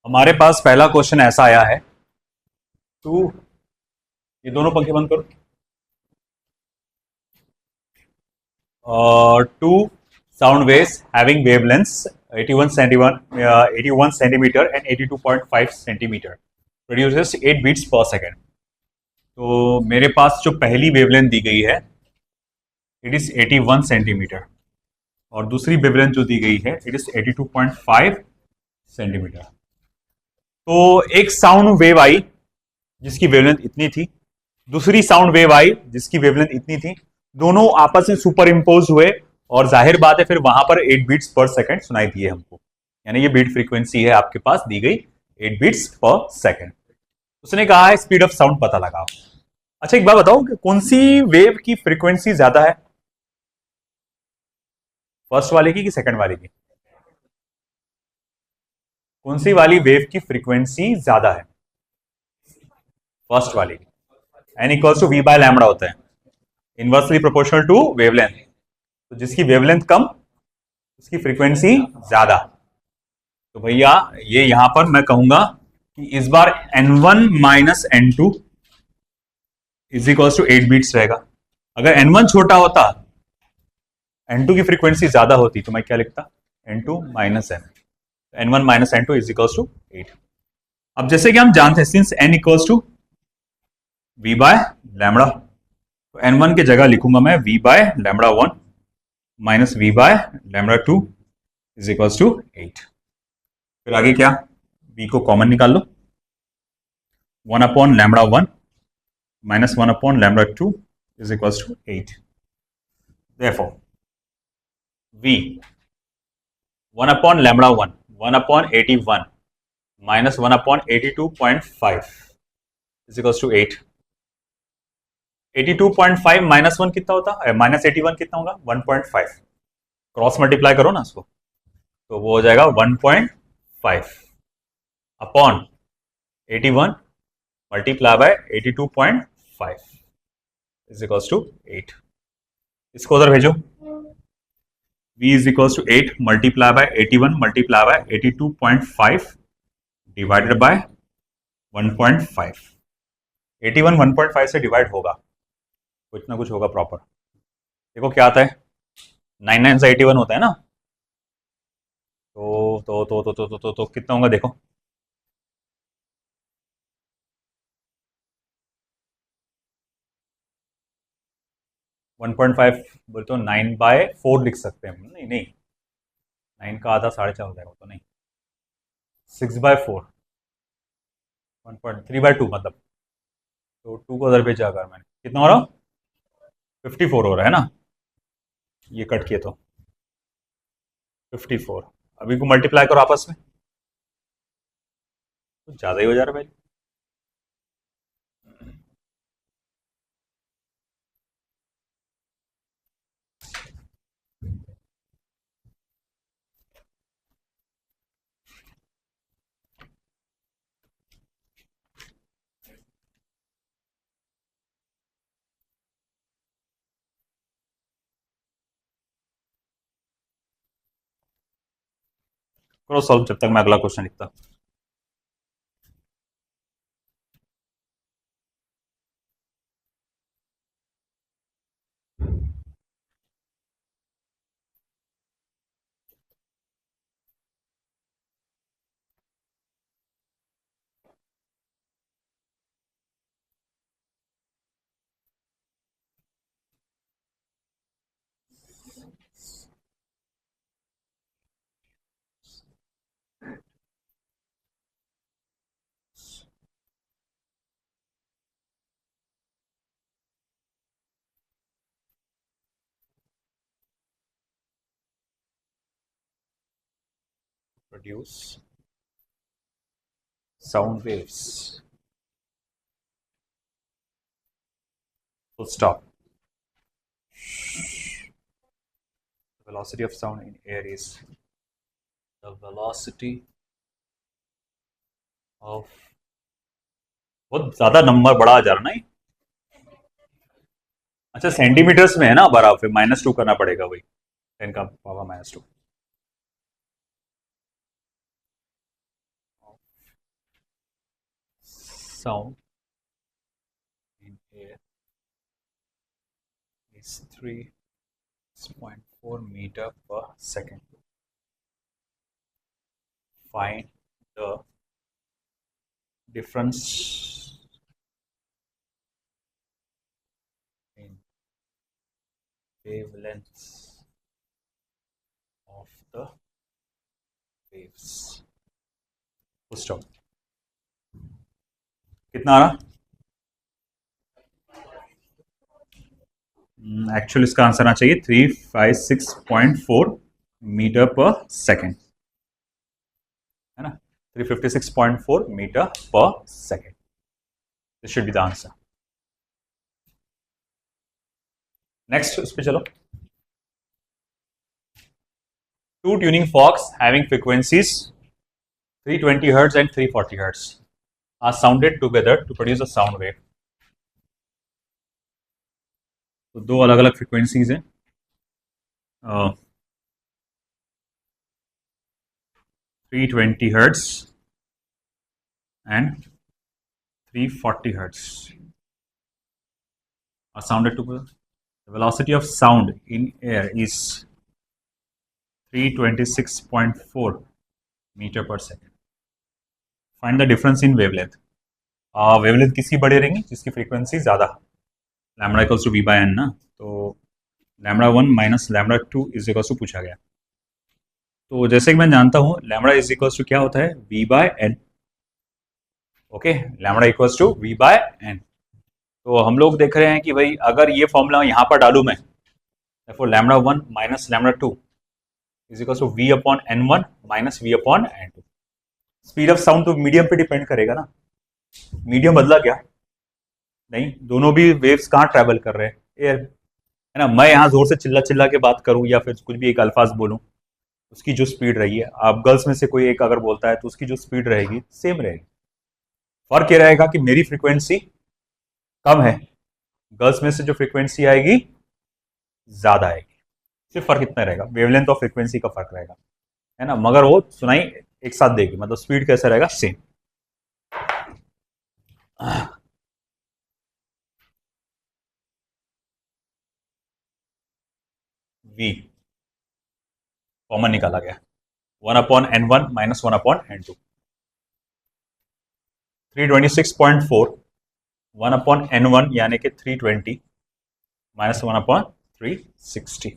हमारे पास पहला क्वेश्चन ऐसा आया है। टू, ये दोनों पंखे बंद करो। Two sound waves having wavelengths 81 centimetre and 82.5 centimetre produces 8 beats per second. तो मेरे पास जो पहली वेवलेंथ दी गई है इट इज 81 सेंटीमीटर और दूसरी वेवलेंथ जो दी गई है इट इज 82.5 सेंटीमीटर। तो एक साउंड वेव आई जिसकी वेवलेंथ इतनी थी, दूसरी साउंड वेव आई जिसकी वेवलेंथ इतनी थी, दोनों आपस में सुपर इम्पोज हुए और जाहिर बात है फिर वहां पर 8 बीट्स पर सेकंड सुनाई दिए हमको, यानी ये बीट फ्रीक्वेंसी है आपके पास दी गई 8 बीट्स पर सेकंड। उसने कहा है स्पीड ऑफ साउंड पता लगाओ। अच्छा एक बात बताओ कि कौन सी वेव की फ्रीक्वेंसी ज्यादा है, फर्स्ट वाले की कि सेकंड वाले की? कौन सी वाली वेव की फ्रीक्वेंसी ज्यादा है? फर्स्ट वाली की। N equals to V by lambda होता है, इनवर्सली प्रोपोर्शनल टू वेवलेंथ। तो जिसकी वेवलेंथ कम उसकी फ्रीक्वेंसी ज्यादा। तो भैया ये यहां पर मैं कहूंगा कि इस बार N1 minus N2 is equals to 8 beats रहेगा। अगर N1 छोटा होता, N2 की फ्रीक्वेंसी ज्यादा होती तो मैं क्या लिखता? N2 minus N, N1 minus N2 is equals to 8। अब जैसे कि हम जानते हैं since N equals to V by lambda, तो N1 के जगह लिखूंगा मैं V by lambda 1 minus V by lambda 2 is equals to 8। फिर आगे क्या? V को कॉमन निकाल लो, 1 upon lambda 1 minus 1 upon lambda 2 is equals to 8। Therefore, V 1 upon lambda 1, 1 upon 81 minus 1 upon 82.5 is equals to 8। 82.5 minus 1 कितना होता है? Minus 81 कितना होगा? 1.5। क्रॉस मल्टीप्लाई करो ना इसको तो वो हो जाएगा 1.5 upon 81 multiply by 82.5 is equals to 8। इसको उधर भेजो, V is equals to 8 multiply by 81 multiply by 82.5 divided by 1.5। 81 1.5 से डिवाइड होगा, कुछ ना कुछ होगा प्रॉपर। देखो क्या आता है, 99 से 81 होता है ना, तो कितना होगा देखो, वन पॉइंट फाइव बोले तो 9/4 लिख सकते हैं हम। नहीं नहीं, 9 का आधा 4.5 हो जाएगा तो नहीं, 6/4, 1.3/2 मतलब। तो 2 को उधर भेजा अगर मैंने, कितना हो रहा? 54 हो रहा है ना, ये कट किए तो 54। अभी को मल्टीप्लाई करो आपस में, कुछ ज्यादा ही हो जा रहा है भाई। करो सॉल्व जब तक मैं अगला क्वेश्चन लिखता। Produce sound waves, full stop। The velocity of sound in air is the velocity of, बहुत ज्यादा नंबर बड़ा जा रहा ना ये। अच्छा सेंटीमीटर्स में है ना बराबर, फिर -2 करना पड़ेगा वही, 10 का power -2। sound in air is 3.4 meter per second. Find the difference in wavelengths of the waves. Stop. कितना आ रहा? एक्चुअली इसका आंसर आना चाहिए 356.4 मीटर पर सेकेंड, है ना? 356.4 मीटर पर second. This should be the answer. Next उस पे चलो. Two tuning forks having frequencies 320 Hz and 340 Hz are sounded together to produce a sound wave. तो दो अलग अलग फ्रीक्वेंसीज हैं. 320 Hz and 340 Hz are sounded together. The velocity of sound in air is 326.4 meter per second. Find the difference in wavelength. Wavelength किसकी बड़ी रहेंगी? जिसकी frequency ज़्यादा. Lambda equals to V by N ना, तो lambda 1 minus lambda 2 is equals to पूछा गया. तो जैसे कि मैं जानता हूँ लैम्बडा इज इक्वल्स टू क्या होता है? V by N. Okay, lambda equals to V by N. तो हम लोग देख रहे हैं कि भाई अगर ये फॉर्मूला यहाँ पर डालूँ मैं, therefore lambda 1 minus lambda 2 is equals to V upon n1 minus V upon n2. Speed of sound तो मीडियम पे डिपेंड करेगा ना. मीडियम बदला क्या? नहीं, दोनों भी वेव्स कहाँ ट्रैवल कर रहे हैं? एयर, है ना? मैं यहाँ जोर से चिल्ला चिल्ला के बात करूँ या फिर कुछ भी एक अल्फाज बोलूँ, उसकी जो स्पीड रही है, आप गर्ल्स में से कोई एक अगर बोलता है तो उसकी जो स्पीड रहेगी सेम रहेगी. फर्क ये रहेगा कि मेरी फ्रीक्वेंसी कम है, गर्ल्स में से जो फ्रीक्वेंसी आएगी ज्यादा आएगी. सिर्फ फर्क इतना रहेगा, वेवलेंथ और फ्रीक्वेंसी का फर्क रहेगा, है ना? मगर वो सुनाई एक साथ देगी, मतलब स्पीड कैसा रहेगा? सेम. वी कॉमन निकाला गया, 1 upon n1 minus 1 upon n2. 326.4 1 upon n1 यानी कि 320 माइनस 1 अपॉन 360.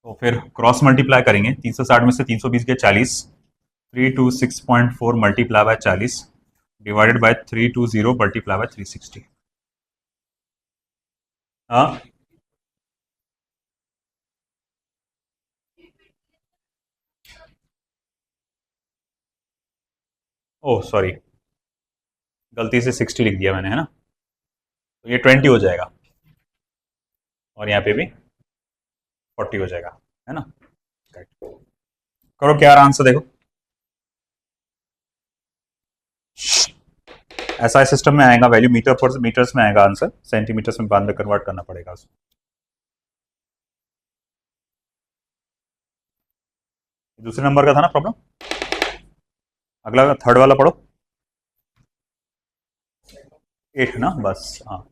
तो फिर क्रॉस मल्टीप्लाई करेंगे. 360 में से 320 के 40, 326.4 multiply by 40 divided by 320 multiply by 360. हाँ, ओह सॉरी, गलती से 60 लिख दिया मैंने, है ना? तो ये 20 हो जाएगा और यहाँ पे भी 40 हो जाएगा, है ना? करो क्या आंसर देखो. ऐसा सिस्टम में आएगा वैल्यू, मीटर पर मीटर्स में आएगा आंसर, सेंटीमीटर्स में बाद में कन्वर्ट करना पड़ेगा उसको. दूसरे नंबर का था ना प्रॉब्लम. अगला थर्ड वाला पढ़ो. 8 ना, बस. हाँ,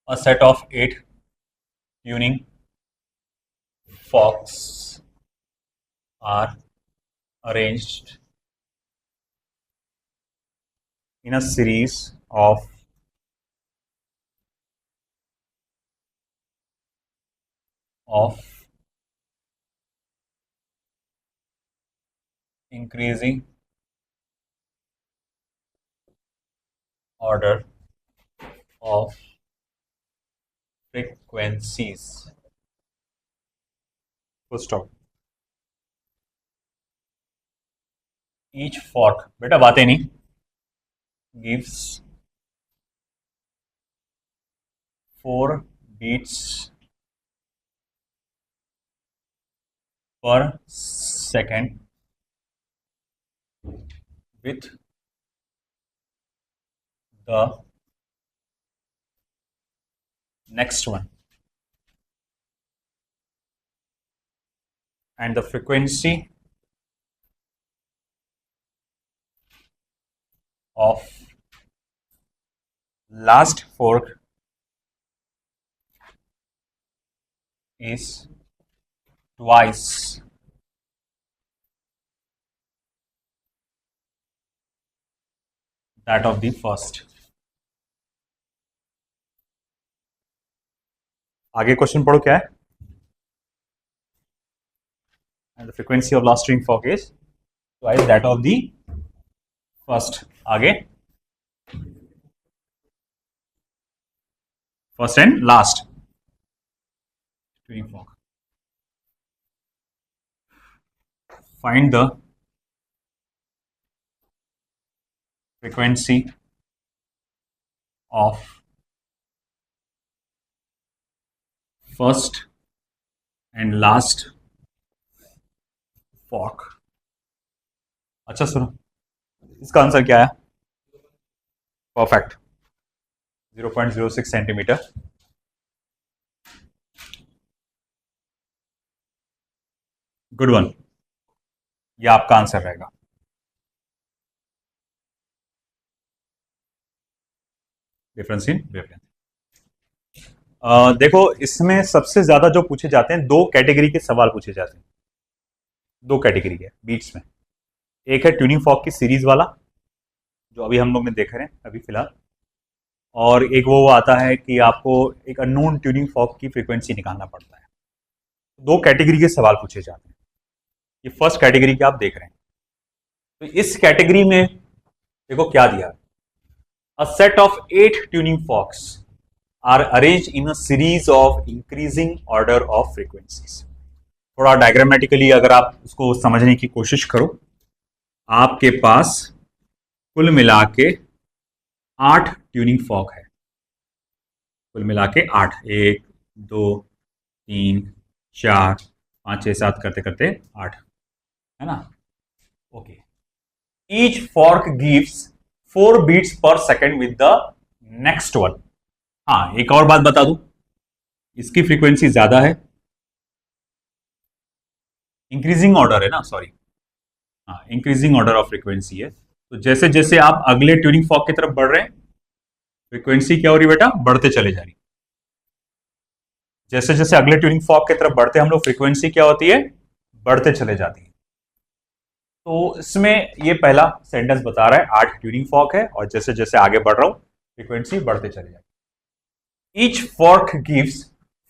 a set of 8 tuning forks are arranged in a series of increasing order of frequencies. Full stop. Each fork, बेटा बातें नहीं, gives 4 beats per second with the next one, and the frequency of last fork is twice that of the first. आगे question पढ़ो क्या है. And the frequency of last string fork is twice that of the first. आगे first and last string fork. Find the frequency of first and last fork. अच्छा सुनो, इसका answer क्या है? Perfect, 0.06 centimetre. गुड वन, ये आपका answer रहेगा. Difference in wavelength. देखो, इसमें सबसे ज्यादा जो पूछे जाते हैं, दो कैटेगरी के सवाल पूछे जाते हैं. दो कैटेगरी के बीट्स में. एक है ट्यूनिंग फॉर्क की सीरीज वाला, जो अभी हम लोग ने देख रहे हैं अभी फिलहाल, और एक वो आता है कि आपको एक अननोन ट्यूनिंग फॉर्क की फ्रीक्वेंसी निकालना पड़ता है. दो कैटेगरी के सवाल पूछे जाते हैं. ये फर्स्ट कैटेगरी के आप देख रहे हैं. तो इस कैटेगरी में देखो क्या दिया. A set of 8 tuning forks are arrange in a series of increasing order of frequencies. थोड़ा डायग्रामेटिकली अगर आप उसको समझने की कोशिश करो, आपके पास कुल मिला के 8 ट्यूनिंग फॉर्क है. कुल मिला के 8, 1 2 3 4 5 6 7 करते करते 8 है ना. Okay. Each fork gives 4 beats per second with the next one. हाँ, एक और बात बता दूं, इसकी फ्रीक्वेंसी ज्यादा है. इंक्रीजिंग ऑर्डर है ना, सॉरी, हाँ, इंक्रीजिंग ऑर्डर ऑफ फ्रीक्वेंसी है. तो जैसे जैसे आप अगले ट्यूनिंग फॉर्क की तरफ बढ़ रहे हैं, फ्रीक्वेंसी क्या हो रही बेटा? बढ़ते चले जा रही. जैसे जैसे अगले ट्यूनिंग फॉर्क की तरफ बढ़ते हम लोग, फ्रीक्वेंसी क्या होती है? बढ़ते चले जाती है. तो इसमें ये पहला सेंटेंस बता रहा है 8 ट्यूनिंग फॉर्क है, और जैसे जैसे आगे बढ़ रहा हूं फ्रीक्वेंसी बढ़ते चले जाती. Each fork gives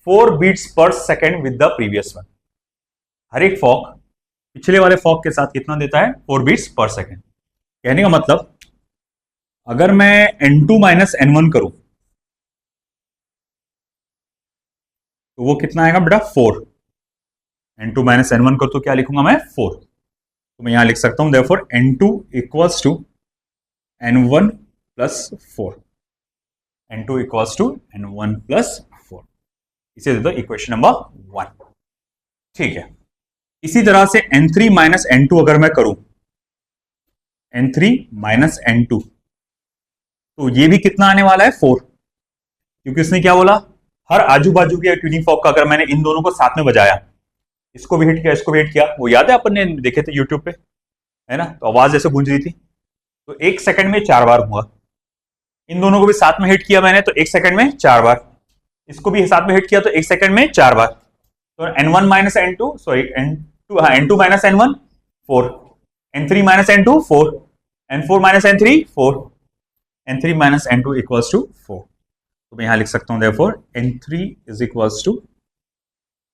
4 beats per second with the previous one. हर एक फॉर्क पिछले वाले फॉर्क के साथ कितना देता है? 4 बीट्स पर सेकेंड. कहने का मतलब, अगर मैं n2 माइनस n1 करूं तो वो कितना आएगा बेटा? 4. n2 माइनस n1 करूं तो क्या लिखूंगा मैं? 4. तो मैं यहां लिख सकता हूं therefore n2 equals to n1 plus 4. n2 equals to n1 plus 4. इसे दे दो इक्वेशन नंबर 1. ठीक है. इसी तरह से n3 माइनस n2 अगर मैं करूं, n3 माइनस n2, तो ये भी कितना आने वाला है? 4. क्योंकि इसने क्या बोला? हर आजू बाजू के ट्यूनिंग फॉर्क का अगर मैंने इन दोनों को साथ में बजाया, इसको भी हिट किया, इसको भी हिट किया, वो याद है अपन ने देखे थे यूट्यूब पे, है ना? तो आवाज ऐसे गूंज रही थी. तो 1 सेकंड में 4 बार हुआ. इन दोनों को भी साथ में हिट किया मैंने, तो 1 सेकंड में 4 बार. इसको भी साथ में हिट किया तो 1 सेकंड में 4 बार. तो n1 minus n2, sorry n2, हाँ, n2 minus n1 4, n3 minus n2 4, n4 minus n3 4, n3 minus n2 equals to 4. तो मैं यहां लिख सकता हूं therefore n3 is equals to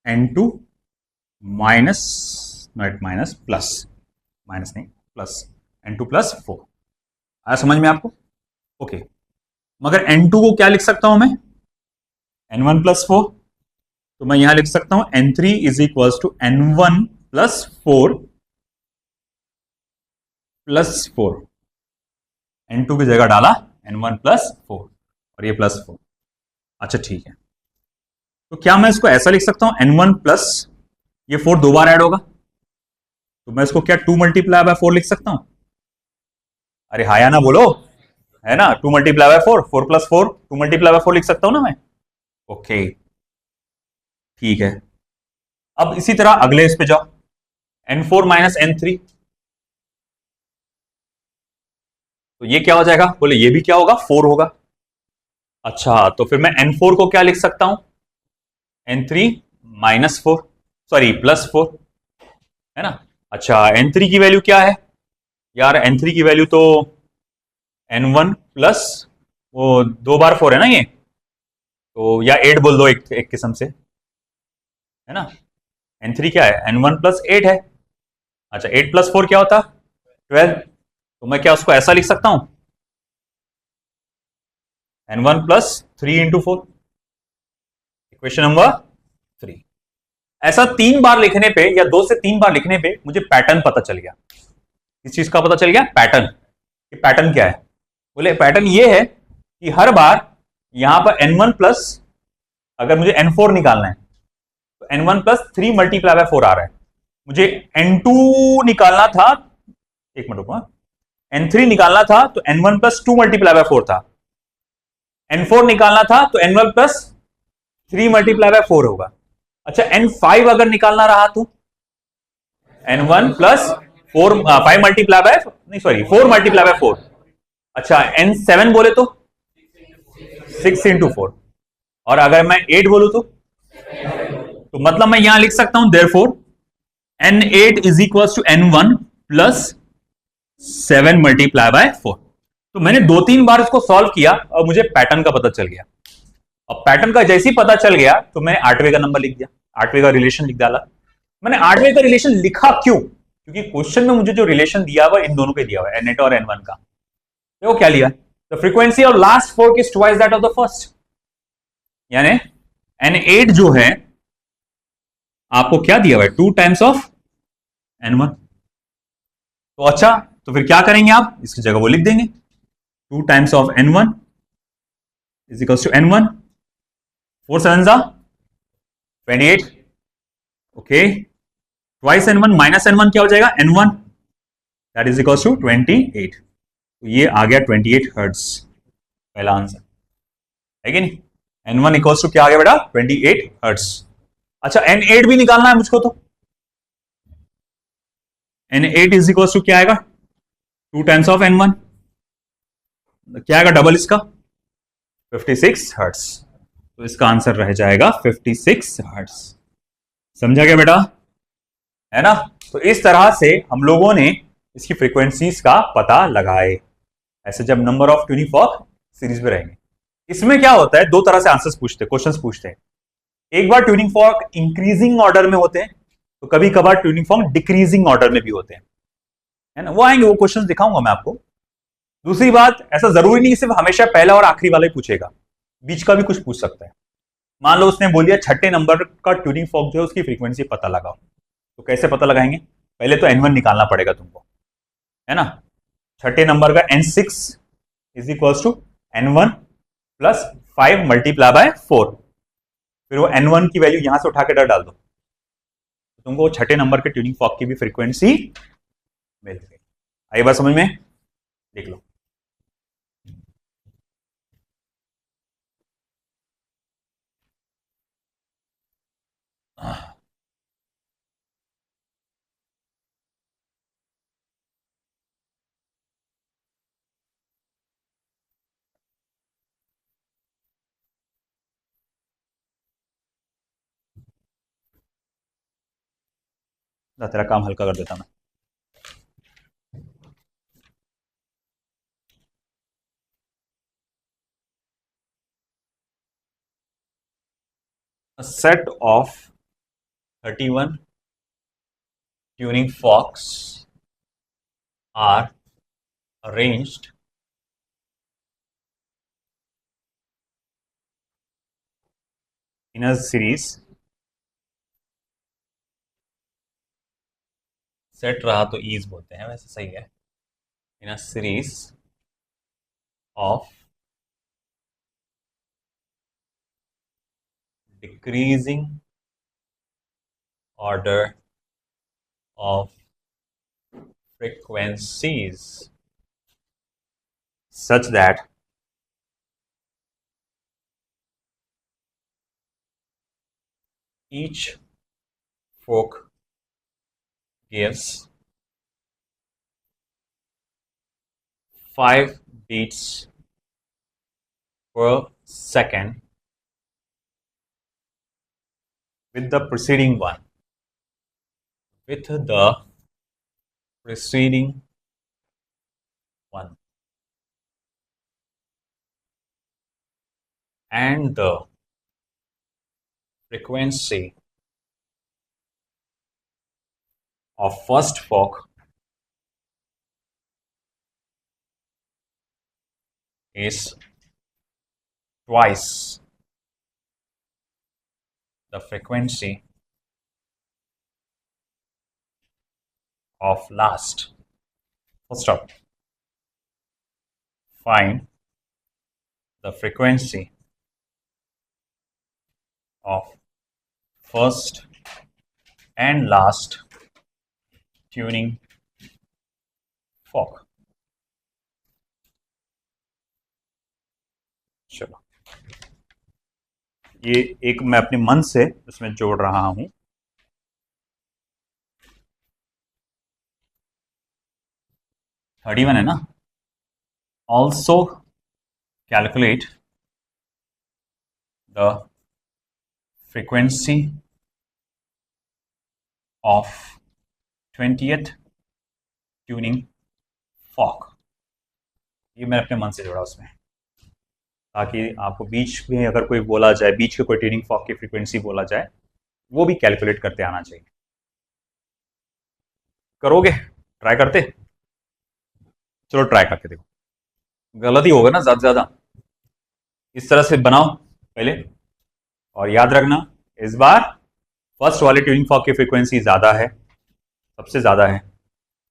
n2 minus, not minus, plus, minus नहीं प्लस, n2 प्लस 4. आया समझ में आपको? ओके. मगर n2 को क्या लिख सकता हूं मैं? n1 plus 4. तो मैं यहां लिख सकता हूं n3 is equals to n1 plus 4 plus 4. n2 की जगह डाला n1 प्लस 4 और ये प्लस 4. अच्छा ठीक है, तो क्या मैं इसको ऐसा लिख सकता हूं N1 प्लस ये 4 दो बार ऐड होगा, तो मैं इसको क्या 2 मल्टीप्लाई बाय 4 लिख सकता हूं? अरे हाँ या ना बोलो, है ना, 2 multiply by 4, 4 plus 4, 2 multiply by 4 लिख सकता हूं ना मैं। ओके ठीक है, अब इसी तरह अगले इस पे जाओ, N4 माइनस N3, तो ये क्या हो जाएगा, बोले ये भी क्या होगा, 4 होगा। अच्छा तो फिर मैं N4 को क्या लिख सकता हूं, N3 माइनस 4, सॉरी प्लस 4, है ना। अच्छा N3 की वैल्यू क्या है यार, N3 की वैल्यू तो N1 प्लस वो 2 बार 4 है ना ये, तो या 8 बोल दो, एक किस्म से, है ना। N3 क्या है, N1 प्लस 8 है। अच्छा 8 प्लस 4 क्या होता, 12, तो मैं क्या उसको ऐसा लिख सकता हूं, N1 plus 3 into 4, equation number 3। ऐसा 3 बार लिखने पे या 2 से 3 बार लिखने पे मुझे पैटर्न पता चल गया। किस चीज का पता चल गया, पैटर्न। ये पैटर्न क्या है, बोले पैटर्न ये है कि हर बार यहां पर N1 प्लस, अगर मुझे N4 निकालना है तो N1 प्लस 3 मल्टीप्लाई बाय 4 आ रहा है, मुझे N2 निकालना था, एक मिनट रुको, N3 निकालना था तो N1 प्लस 2 मल्टीप्लाई बाय 4 था, N4 निकालना था तो N1 प्लस 3 मल्टीप्लाई बाय 4 होगा। अच्छा N5 अगर निकालना रहा तो N1 प्लस 4, 5 मल्टीप्लाई बाय, नहीं सॉरी 4 मल्टीप्लाई बाय 4। अच्छा N7 बोले तो 6 into 4, और अगर मैं 8 बोलू तो मतलब मैं यहां लिख सकता हूं therefore N8 is equal to N1 plus 7 multiply by 4। तो मैंने 2-3 बार इसको सॉल्व किया और मुझे पैटर्न का पता चल गया। अब पैटर्न का जैसे ही पता चल गया तो मैंने 8वें का नंबर लिख दिया, 8वें का रिलेशन लिख डाला। मैंने 8वें का रिलेशन लिखा क्यों, क्योंकि क्वेश्चन में मुझे जो रिलेशन दिया हुआ इन दोनों पे दिया हुआ है, N8 और N1 का। देखो क्या लिया, the frequency of last fork is twice that of the first, यानी N8 जो है आपको क्या दिया हुआ है, 2 टाइम्स ऑफ N1। तो अच्छा तो फिर क्या करेंगे आप, इसकी जगह वो लिख देंगे 2 times of N1 is equal to N1, 4 7 जा 28, okay, twice N1 minus N1 क्या हो जाएगा, N1, that is equal to 28। तो ये आ गया 28 हर्ट्ज, पहला आंसर है कि नहीं। N1 इक्वल टू क्या आ गया बेटा, 28 हर्ट्ज। अच्छा N8 भी निकालना है मुझको, तो N8 इज इक्वल टू क्या आएगा, 2 टाइम्स ऑफ N1, क्या आएगा डबल इसका, 56 हर्ट्ज। तो इसका आंसर रह जाएगा 56 हर्ट्ज। समझा गया बेटा, है ना। तो इस तरह से हम लोगों ने इसकी फ्रीक्वेंसीज का पता लगाए, ऐसे जब number of tuning fork series में रहेंगे। इसमें क्या होता है, दो तरह से आंसर्स पूछते हैं, क्वेश्चंस पूछते हैं। एक बार ट्यूनिंग फॉर्क इंक्रीजिंग ऑर्डर में होते हैं, तो कभी कभार ट्यूनिंग फॉर्क डिक्रीजिंग ऑर्डर में भी होते हैं, है ना, वो आएंगे, वो क्वेश्चंस दिखाऊंगा मैं आपको। दूसरी बात, ऐसा जरूरी नहीं सिर्फ हमेशा पहला और आखिरी वाला ही पूछेगा, बीच का भी कुछ पूछ सकता है। मान लो उसने बोल दिया छठे नंबर का ट्यूनिंग फॉर्क जो है उसकी फ्रीक्वेंसी पता लगाओ, तो कैसे पता लगाएंगे, पहले तो N1 निकालना पड़ेगा तुमको, है ना। छठे नंबर का N6 is equal to N1 plus 5 multiply by 4, फिर वो N1 की वैल्यू यहां से उठा के डाल दो, तो तुमको वो छठे नंबर के ट्यूनिंग फॉर्क की भी फ्रीक्वेंसी मिल गई। आई बात समझ में, देख लो। तेरा काम हल्का कर देता मैं। A set of 31 tuning forks are arranged in a series, set रहा तो ईज बोलते हैं, वैसे सही है, in a series of decreasing order of frequencies such that each fork gives 5 beats per second with the preceding one. With the preceding one. And the frequency of first fork is twice the frequency of last. Full stop. Find the frequency of first and last tuning fork. चलो, ये एक मैं अपने मन से इसमें जोड़ रहा हूं. थर्टी वन है ना. Also calculate the frequency of 20th tuning fork. ये मैंने अपने मन से जोड़ा उसमें, ताकि आपको बीच में अगर कोई बोला जाए, बीच के कोई ट्यूनिंग फॉक की फ्रीक्वेंसी बोला जाए, वो भी कैलकुलेट करते आना चाहिए. करोगे? ट्राई करते? चलो ट्राई करके देखो. गलती होगा ना ज़्यादा से ज़्यादा. इस तरह से बनाओ पहले, और याद रखना इस बार फर्स्ट वाले ट्यूनिंग फॉक की फ्रीक्वेंसी ज़्यादा है, सबसे ज़्यादा है,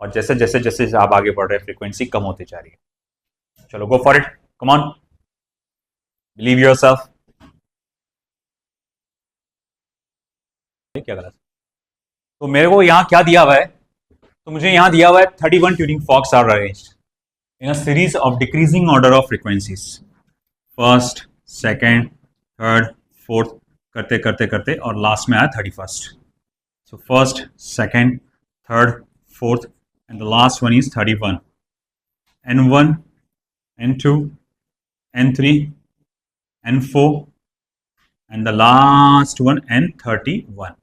और जैसे जैसे जैसे आप आगे बढ़ रहे हैं फ्रीक्वेंसी कम होती जा रही है. चलो go for it, come on, believe yourself. क्या गलत? तो मेरे को यहाँ क्या दिया हुआ है? तो मुझे यहाँ दिया हुआ है 31 tuning forks are arranged in a series of decreasing order of frequencies. First, second, third, fourth करते करते करते और लास्ट में आया 31st. So first, second, third, fourth, and the last one is 31. N1, N2, N3, N4, and the last one N31.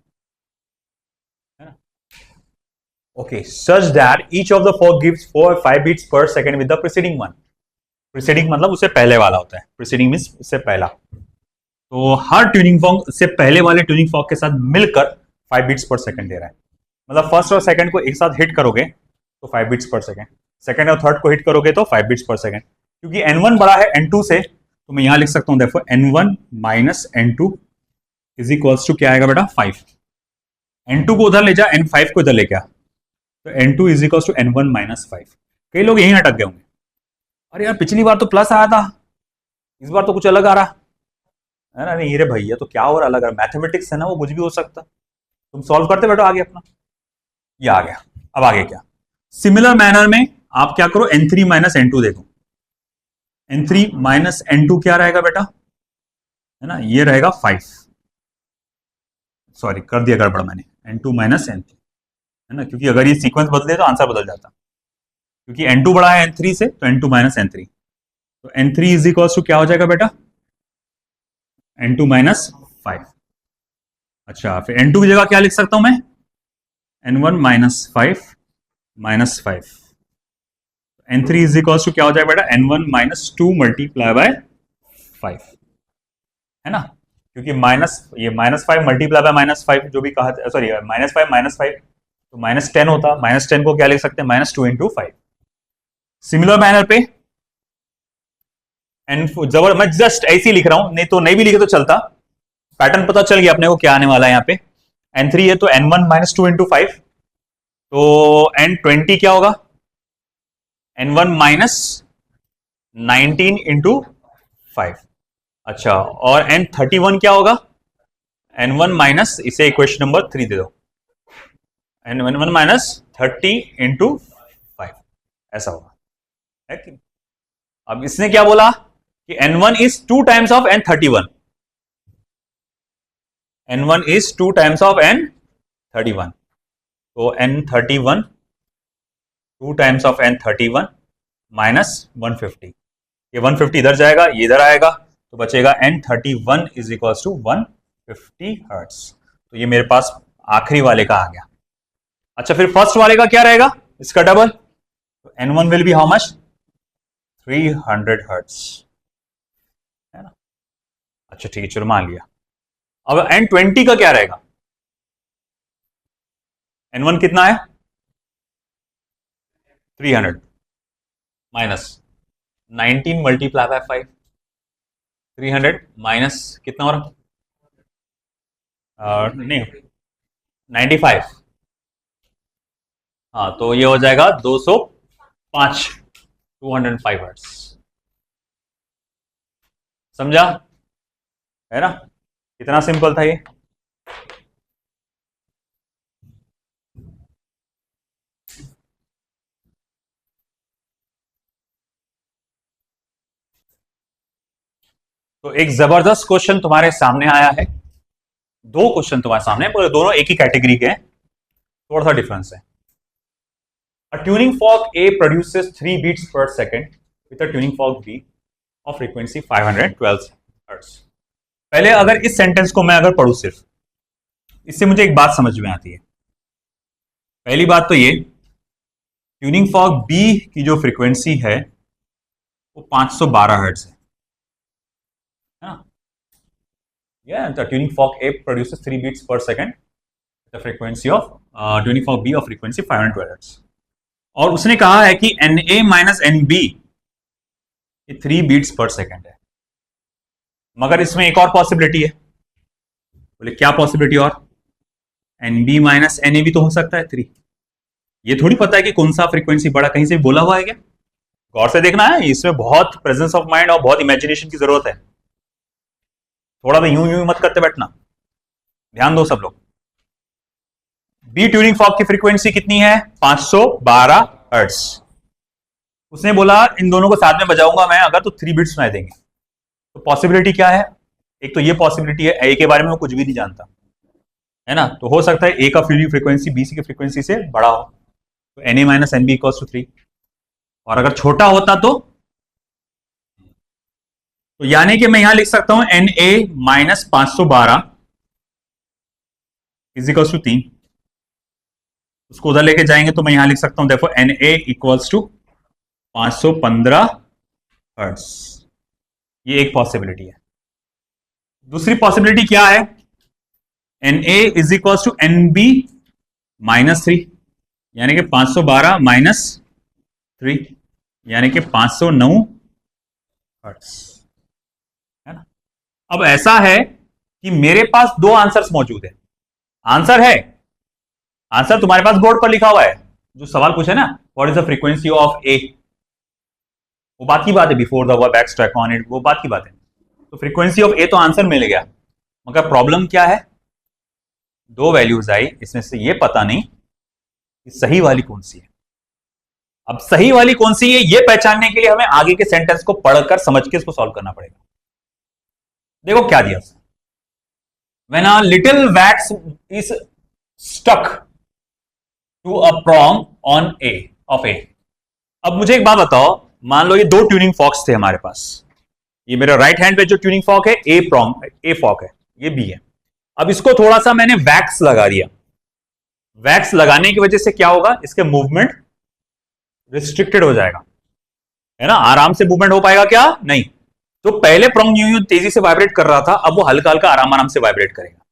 Okay, such that each of the fork gives 4 or 5 beats per second with the preceding one. Preceding मतलब उससे पहले वाला होता है. Preceding means उससे पहला. तो हर tuning Fock से पहले वाले ट्यूनिंग फॉक के साथ मिलकर 5 बीट्स पर सेकंड दे रहा है. मतलब फर्स्ट और सेकंड को एक साथ हिट करोगे तो 5 बीट्स पर सेकंड, सेकंड और थर्ड को हिट करोगे तो 5 बीट्स पर सेकंड. क्योंकि N1 बड़ा है N2 से, तो मैं यहां लिख सकता हूं देखो N1 minus N2 is equals to क्या आएगा बेटा 5. N2 को उधर ले जा, N5 को इधर लेके आ, तो N2 is equals to N1 minus 5. कई लोग यहीं अटक गए होंगे, अरे यार पिछली बार तो प्लस आया था, इस बार तो कुछ अलग आ रहा है ना. नहीं रे भैया, तो क्या और अलग है? मैथमेटिक्स है ना, वो कुछ भी हो सकता. तुम सॉल्व करते बैठो आगे अपना. ये आ गया. अब आगे क्या? सिमिलर मैनर में आप क्या करो, N3 माइनस N2 देखो. N3 माइनस N2 क्या रहेगा बेटा? है ना, ये रहेगा 5. सॉरी कर दिया गड़बड़ मैंने. N2 माइनस N3 है ना, क्योंकि अगर ये सीक्वेंस बदले तो आंसर बदल जाता. क्योंकि N2 बड़ा है N3 से, तो N2 माइनस N3, तो N3 इज इक्वल्स टू क्या हो जाएगा बेटा? N2 minus 5. अच्छा, फिर N2 की जगह क्या लिख सकता हूं मैं? N1 minus 5 minus 5. N3 is equals to क्या हो जाएगा बेटा? N1 माइनस 2 मल्टीप्लाई बाय 5, है ना. क्योंकि माइनस ये माइनस 5 मल्टीप्लाई बाय माइनस 5 जो भी कहा, सॉरी माइनस 5 माइनस 5 तो माइनस 10 होता. माइनस 10 को क्या लिख सकते हैं? Minus 2 into 5. सिमिलर मैनर पे जबर मैं जस्ट ऐसे ही लिख रहा हूं, नहीं तो नहीं भी लिखे तो चलता. पैटर्न पता चल गया अपने को क्या आने वाला है. यहाँ पे N3 है तो N1 माइनस 2 इंटू 5, तो N20 क्या होगा? N1 minus 19 into 5. अच्छा, और N31 क्या होगा? N1 माइनस, इसे इक्वेशन नंबर 3 दे दो, N11 माइनस 30 इंटू 5, ऐसा होगा, है कि? अब इसने क्या बोला कि N1 is 2 times of N31, N1 is 2 times of N31, तो N31 2 times of N31 minus 150, ये 150 इधर जाएगा, ये इधर आएगा, तो बचेगा N31 is equal to 150 hertz. तो ये मेरे पास आखिरी वाले का आ गया। अच्छा, फिर फर्स्ट वाले का क्या रहेगा, इसका डबल, तो N1 will be how much, 300 hertz, है ना? अच्छा ठीक है, चलो मान लिया। अब N20 का क्या रहेगा, N1 कितना है 300 माइनस 19 मल्टीप्लाई बाय 5, 300 माइनस कितना हो रहा, नहीं 95, हाँ तो ये हो जाएगा 205, 205 हर्ट्स, समझा, है ना? कितना सिंपल था ये। तो एक जबरदस्त क्वेश्चन तुम्हारे सामने आया है, दो क्वेश्चन तुम्हारे सामने, पर दोनों एक ही कैटेगरी के हैं, थोड़ा सा डिफरेंस है। A tuning fork A produces 3 beats per second with a tuning fork B of frequency 512 Hz. पहले अगर इस सेंटेंस को मैं अगर पढ़ूं सिर्फ, इससे मुझे एक बात समझ में आती है। पहली बात तो ये, ट्यूनिंग फॉर्क B की जो फ्रीक्वेंसी है वो 512 हर्ट्ज है। Yeah, the tuning fork A produces 3 beats per second. The frequency of tuning fork B of frequency 512 Hz. और उसने कहा है कि Na माइनस NB ये 3 बीट्स पर सेकेंड है। मगर इसमें एक और पॉसिबिलिटी है, बोले क्या पॉसिबिलिटी और, NB माइनस Na भी तो हो सकता है 3। ये थोड़ी पता है कि कौन सा फ्रीक्वेंसी बड़ा, कहीं से बोला हुआ है क्या? गौर से देखना है, इसमें बहुत प्रेजेंस ऑफ माइंड और बहुत इमेजिनेशन की जरूरत है। थोड़ा भी यूं यूं मत करते बैठना, ध्यान दो सब लोग। बी ट्यूनिंग फॉर्क की फ्रीक्वेंसी कितनी है, 512 हर्ट्ज। उसने बोला इन दोनों को साथ में बजाऊंगा मैं अगर तो 3 बिट्स सुनाई देंगे। तो पॉसिबिलिटी क्या है, एक तो ये पॉसिबिलिटी है, ए के बारे में मैं कुछ भी नहीं जानता, है ना, तो हो सकता है ए का फील्डिंग फ्रीक्वेंसी बी सी की फ्रीक्वेंसी से बड़ा हो, तो Na minus NB equals to 3, और अगर छोटा होता तो यानी कि मैं यहां लिख सकता हूं Na माइनस 512 इजिकल्स टू 3, उसको उधर लेके जाएंगे तो मैं यहां लिख सकता हूं देखो Na इक्वल्स टू 515 हर्ट्ज। ये एक पॉसिबिलिटी है। दूसरी पॉसिबिलिटी क्या है, Na is equals to NB minus 3, यानी कि 512 माइनस 3 यानी कि 509 हर्ट्ज, है ना? अब ऐसा है कि मेरे पास दो आंसर्स मौजूद है। आंसर है, आंसर तुम्हारे पास बोर्ड पर लिखा हुआ है, जो सवाल पूछे ना, what is the frequency of a, वो बात की बात है, before the verb extract on it, वो बात की बात है। तो फ्रीक्वेंसी ऑफ ए तो आंसर मिल गया, मगर प्रॉब्लम क्या है, दो वैल्यूज आई, इसमें से ये पता नहीं कि सही वाली कौन सी है। अब सही वाली कौन सी है ये पहचानने के लिए हमें आगे के सेंटेंस को पढ़कर समझ के इसको सॉल्व करना पड़ेगा। देखो क्या दिया, when a little wax is stuck to a prong on A of A। अब मुझे एक बात बताओ, मान लो ये दो ट्यूनिंग फॉक्स थे हमारे पास, ये मेरे राइट हैंड पे जो ट्यूनिंग फॉक है ए प्रॉन्ग, ए फॉक है, ये बी है। अब इसको थोड़ा सा मैंने वैक्स लगा दिया, वैक्स लगाने की वजह से क्या होगा, इसके मूवमेंट रिस्ट्रिक्टेड हो जाएगा, है ना, आराम से मूवमेंट हो पाएगा क्या, नहीं। तो पहले प्रॉन्ग यूं यूं तेजी से वाइब्रेट कर रहा था, अब वो हल्का हल्का आराम आराम से वाइब्रेट करेगा,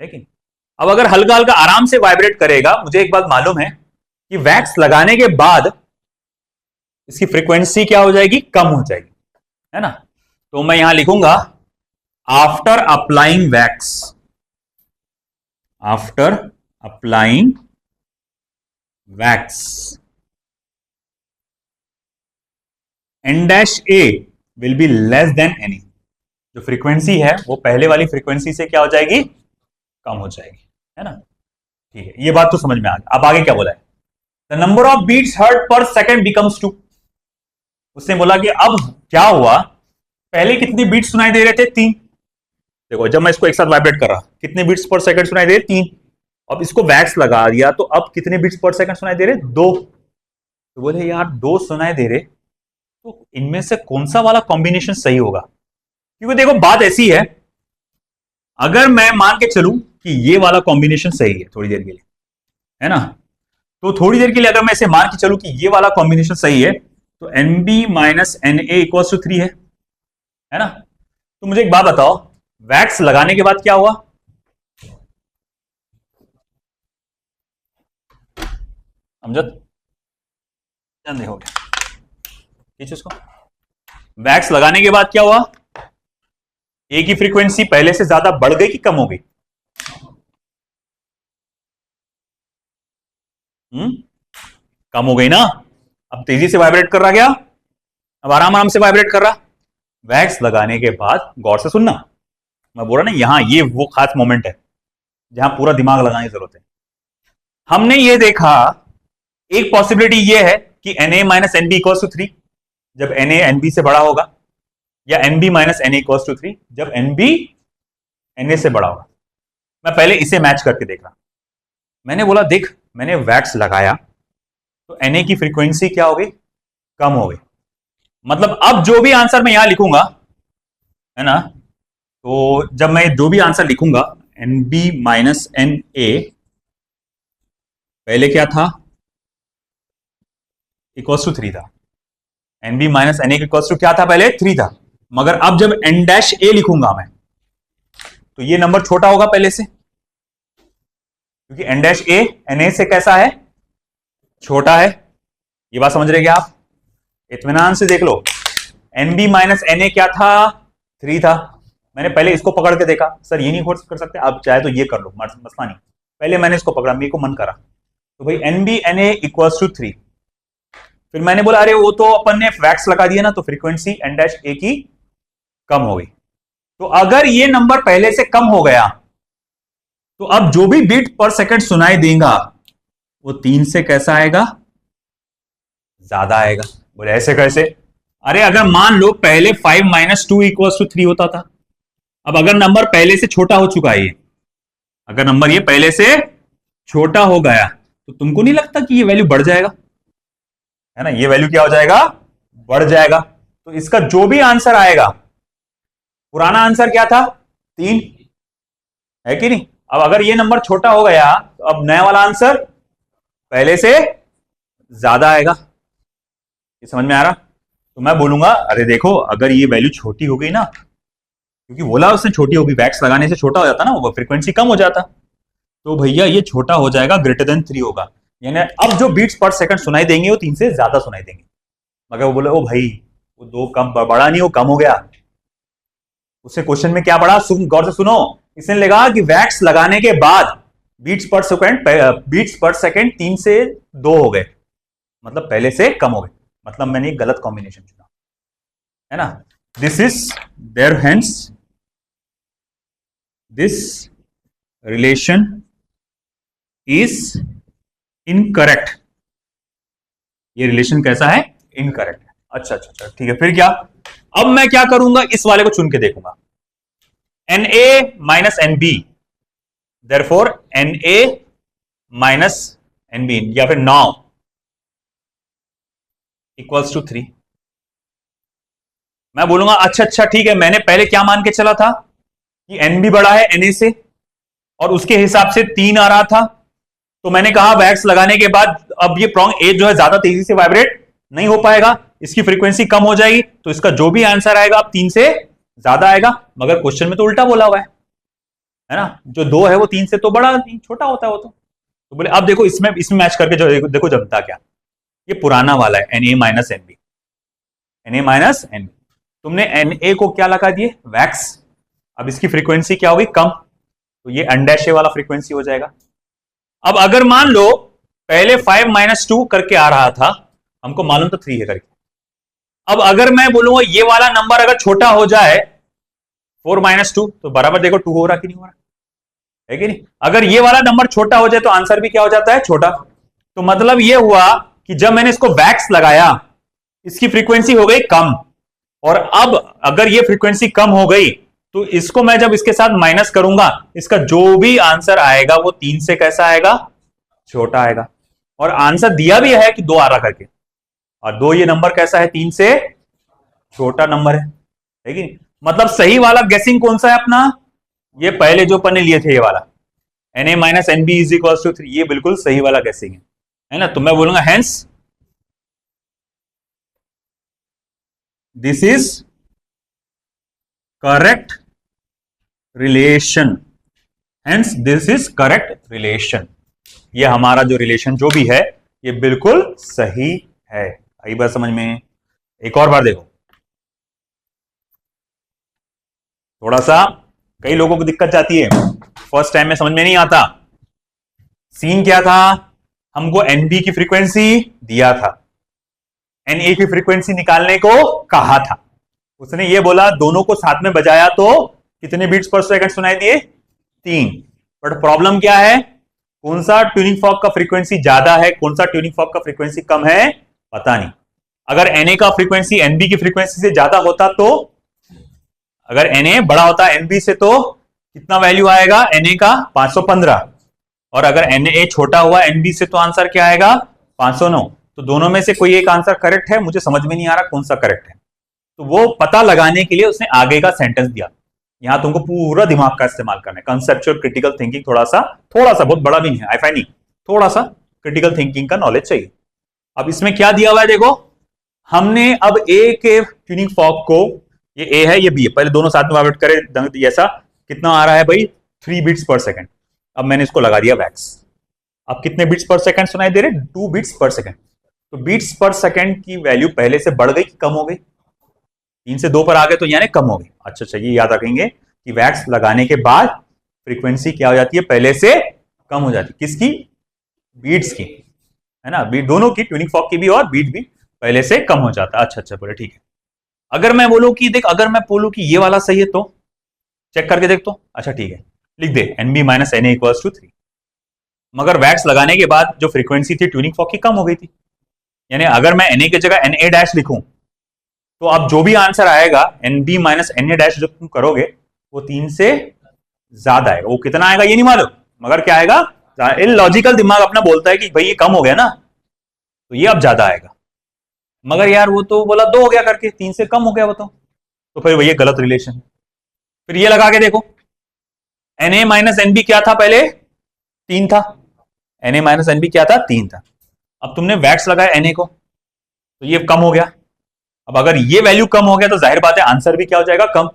है कि? अब अगर हल्का हल्का आराम से वाइब्रेट करेगा, मुझे एक बात मालूम है कि वैक्स लगाने के बाद इसकी फ्रीक्वेंसी क्या हो जाएगी, कम हो जाएगी, है ना। तो मैं यहां लिखूंगा after applying wax, after applying wax N dash A will be less than N, जो फ्रीक्वेंसी है वो पहले वाली फ्रीक्वेंसी से क्या हो जाएगी, कम हो जाएगी, है ना। ठीक है, ये बात तो समझ में आ गई। अब आगे क्या बोला है, the number of beats hertz per second becomes 2। उसने बोला कि अब क्या हुआ, पहले कितने बीट्स सुनाई दे रहे थे, 3। देखो जब मैं इसको एक साथ वाइब्रेट कर रहा, कितने बीट्स पर सेकंड सुनाई दे रहे, 3। अब इसको वैक्स लगा दिया तो अब कितने बीट्स पर सेकंड सुनाई दे रहे, 2। तो बोले यार 2 सुनाई दे रहे, तो इनमें से कौन सा वाला कॉम्बिनेशन सही होगा। क्योंकि देखो बात ऐसी है, अगर मैं मान के चलूं कि ये वाला कॉम्बिनेशन सही है थोड़ी देर के लिए, है ना, तो थोड़ी देर के लिए अगर मैं इसे मान के चलूं कि ये वाला कॉम्बिनेशन सही है, तो NB minus NA equals to 3 है ना। तो मुझे एक बात बताओ, वैक्स लगाने के बाद क्या हुआ, अमजद जान हो गया इसको, वैक्स लगाने के बाद क्या हुआ, ए की फ्रीक्वेंसी पहले से ज्यादा बढ़ गई कि कम हो गई, कम हो गई ना। अब तेजी से वाइब्रेट कर रहा, क्या अब आराम आराम से वाइब्रेट कर रहा। वैक्स लगाने के बाद गौर से सुनना, मैं बोल रहा ना, यहां ये वो खास मोमेंट है जहां पूरा दिमाग लगाने की जरूरत है। हमने ये देखा, एक पॉसिबिलिटी ये है कि Na minus NB equals to 3, जब Na NB से बड़ा होगा, या NB minus Na equals to 3 जब NB Na से बड़ा होगा। मैं पहले इसे मैच करके देखा, मैंने बोला देख, मैंने वैक्स लगाया तो Na की फ्रीक्वेंसी क्या हो गई, कम हो गई। मतलब अब जो भी आंसर मैं यहां लिखूंगा, है ना, तो जब मैं जो भी आंसर लिखूंगा, NB माइनस Na पहले क्या था, इक्वल्स टू 3 था। NB minus Na equals to क्या था, पहले 3 था। मगर अब जब N डैश A लिखूंगा मैं, तो ये नंबर छोटा होगा पहले से, क्योंकि N डैश A Na से कैसा है, छोटा है। ये बात समझ रहे क्या आप, इत्मीनान से देख लो। NB माइनस Na क्या था, 3 था। मैंने पहले इसको पकड़ के देखा, सर ये नहीं कर सकते, आप चाहे तो ये कर लो, मसला नहीं। पहले मैंने इसको पकड़ा, मेरे को मन करा, तो भाई NB Na इक्वल्स टू 3। फिर मैंने बोला अरे वो तो अपन ने वैक्स लगा दिया ना, तो फ्रीक्वेंसी N डैश A की कम हो गई। तो अगर ये नंबर पहले से कम हो गया, तो अब जो भी बीट पर सेकंड सुनाई देगा वो 3 से कैसा आएगा, ज्यादा आएगा। बोले ऐसे कैसे, अरे अगर मान लो पहले 5 माइनस 2 इक्वल्स टू 3 होता था, अब अगर नंबर पहले से छोटा हो चुका है, अगर नंबर ये पहले से छोटा हो गया, तो तुमको नहीं लगता कि ये वैल्यू बढ़ जाएगा, है ना, ये वैल्यू क्या हो जाएगा, बढ़ जाएगा। तो इसका जो भी आंसर आएगा, पुराना आंसर क्या था, 3 है कि नहीं। अब अगर ये नंबर छोटा हो गया, तो अब नया वाला आंसर पहले से ज्यादा आएगा। ये समझ में आ रहा। तो मैं बोलूंगा अरे देखो, अगर ये वैल्यू छोटी हो गई ना, क्योंकि बोला उसने छोटी होगी, वैक्स लगाने से छोटा हो जाता ना, वो फ्रीक्वेंसी कम हो जाता, तो भैया ये छोटा हो जाएगा, ग्रेटर देन 3 होगा। यानी अब जो बीट्स पर सेकंड सुनाई देंगे वो 3 से ज्यादा सुनाई देंगे। मगर वो बोले ओ भाई, वो 2 कम बड़ा नहीं, वो कम हो गया। उससे क्वेश्चन में क्या पढ़ा, गौर से सुनो। इसने लगा कि वैक्स लगाने के बाद बीट्स पर सेकंड 3 से 2 हो गए, मतलब पहले से कम हो गए, मतलब मैंने एक गलत कॉम्बिनेशन चुना, है ना। This is there, hence this relation is incorrect. ये रिलेशन कैसा है, इनकरेक्ट है। अच्छा अच्छा अच्छा, ठीक है। फिर क्या, अब मैं क्या करूंगा, इस वाले को चुन के देखूंगा, Na minus NB, therefore Na minus NB, या फिर नाउ इक्वल्स टू 3। मैं बोलूंगा अच्छा अच्छा ठीक है, मैंने पहले क्या मान के चला था कि NB बड़ा है Na से, और उसके हिसाब से 3 आ रहा था, तो मैंने कहा वैक्स लगाने के बाद अब ये प्रॉन्ग ए जो है ज्यादा तेजी से वाइब्रेट नहीं हो पाएगा, इसकी फ्रीक्वेंसी कम हो जाएगी, तो इसका जो भी आंसर आएगा अब 3 से ज्यादा आएगा। मगर क्वेश्चन में तो उल्टा बोला हुआ है ना, जो 2 है वो 3 से तो बड़ा छोटा होता है वो तो बोले अब देखो इसमें मैच करके जो देखो जमता क्या, ये पुराना वाला है Na minus NB, Na minus NB, तुमने Na को क्या लगा दिए, वैक्स। अब इसकी फ्रीक्वेंसी क्या होगी, कम, तो ये अनडैश वाला फ्रीक्वेंसी हो जाएगा। अब अगर मान लो पहले 5 माइनस 2 करके आ रहा था, हमको मालूम तो 3 है करके, अब अगर मैं बोलूंगा ये वाला नंबर अगर छोटा हो जाए, 4 माइनस 2, तो बराबर देखो 2 हो रहा कि नहीं हो रहा है कि नहीं। अगर ये वाला नंबर छोटा हो जाए तो आंसर भी क्या हो जाता है, छोटा। तो मतलब ये हुआ कि जब मैंने इसको वैक्स लगाया, इसकी फ्रीक्वेंसी हो गई कम, और अब अगर ये फ्रीक्वेंसी कम हो गई तो इसको मैं जब इसके साथ माइनस करूंगा, इसका जो भी आंसर आएगा वो 3 से कैसा आएगा, छोटा आएगा। और आंसर दिया भी है कि 2 आ रहा करके, और 2 ये नंबर कैसा है, 3 से छोटा नंबर है कि नहीं। मतलब सही वाला गेसिंग कौन सा है अपना, ये पहले जो पन्ने लिए थे ये वाला, Na minus N B is equal to 3, ये बिल्कुल सही वाला गेसिंग है ना। तो मैं बोलूंगा hence this is correct relation, hence this is correct relation. ये हमारा जो रिलेशन जो भी है ये बिल्कुल सही है। आई बात समझ में। एक और बार देखो, थोड़ा सा कई लोगों को दिक्कत जाती है, फर्स्ट टाइम में समझ में नहीं आता। सीन क्या था, हमको एनबी की फ्रीक्वेंसी दिया था, एनए की फ्रीक्वेंसी निकालने को कहा था। उसने ये बोला दोनों को साथ में बजाया तो कितने बीट्स पर सेकंड सुनाई दिए, 3। बट प्रॉब्लम क्या है, कौन सा ट्यूनिंग फॉर्क का फ्रीक्वेंसी ज्यादा है, कौन सा ट्यूनिंग फॉर्क का फ्रीक्वेंसी कम है, पता नहीं। अगर एनए का फ्रीक्वेंसी एनबी की फ्रीक्वेंसी से ज्यादा होता तो, अगर एनए बड़ा होता एनबी से तो कितना वैल्यू आएगा एनए का, 515। और अगर एनए छोटा हुआ एनबी से तो आंसर क्या आएगा, 509। तो दोनों में से कोई एक आंसर करेक्ट है, मुझे समझ में नहीं आ रहा कौन सा करेक्ट है। तो वो पता लगाने के लिए उसने आगे का सेंटेंस दिया। यहां तुमको पूरा दिमाग का इस्तेमाल करना है, कंसेप्चुअल क्रिटिकल थिंकिंग, थोड़ा सा बहुत बड़ा भी नहीं है, आई फाइन नहीं, थोड़ा सा क्रिटिकल थिंकिंग का नॉलेज चाहिए। अब इसमें क्या दिया हुआ है देखो, हमने अब ए के ट्यूनिंग फॉर्क को, ये ए है ये बी है, पहले दोनों साथ में वाइब्रेट करे, ऐसा कितना आ रहा है भाई, 3 बीट्स पर सेकंड। अब मैंने इसको लगा दिया वैक्स, अब कितने बीट्स पर सेकंड सुनाई दे रहे, 2 बीट्स पर सेकंड। तो बीट्स पर सेकंड की वैल्यू पहले से बढ़ गई कि कम हो गई, 3 से 2 पर आ गए तो यानी कम हो गई। अच्छा, ये याद रखेंगे कि वैक्स लगाने के बाद फ्रीक्वेंसी क्या हो जाती है, पहले से कम हो जाती है। किसकी, बीट्स की, है ना, बीट दोनों की, ट्यूनिंग फॉर्क की भी और बीट भी पहले से कम हो जाता है। अच्छा बोले ठीक है। अगर मैं बोलूं कि देख, अगर मैं बोलूं कि ये वाला सही है तो चेक करके देख तो, अच्छा ठीक है, लिख दे NB minus N A equals to 3। मगर वैक्स लगाने के बाद जो फ्रीक्वेंसी थी ट्यूनिंग फॉर्क की कम हो गई थी, यानी अगर मैं एन ए की जगह एन ए डैश लिखूं तो अब जो भी आंसर आएगा N B minus N A dash जो तुम करोगे वो 3 से ज्यादा आएगा। वो कितना आएगा ये नहीं मालूम, मगर क्या आएगा, लॉजिकल दिमाग अपना बोलता है कि भाई ये कम हो गया ना तो ये अब ज्यादा आएगा। मगर यार वो तो बोला 2 हो गया करके, 3 से कम हो गया वो तो फिर भैया गलत रिलेशन है। फिर ये लगा के देखो, N A minus N B क्या था पहले, 3 था, N A minus N B क्या था, 3 था। अब तुमने वैक्स लगाया एन ए को तो ये कम हो गया। अब अगर ये वैल्यू कम हो गया तो जाहिर बात है आंसर भी क्या हो जाएगा, कम।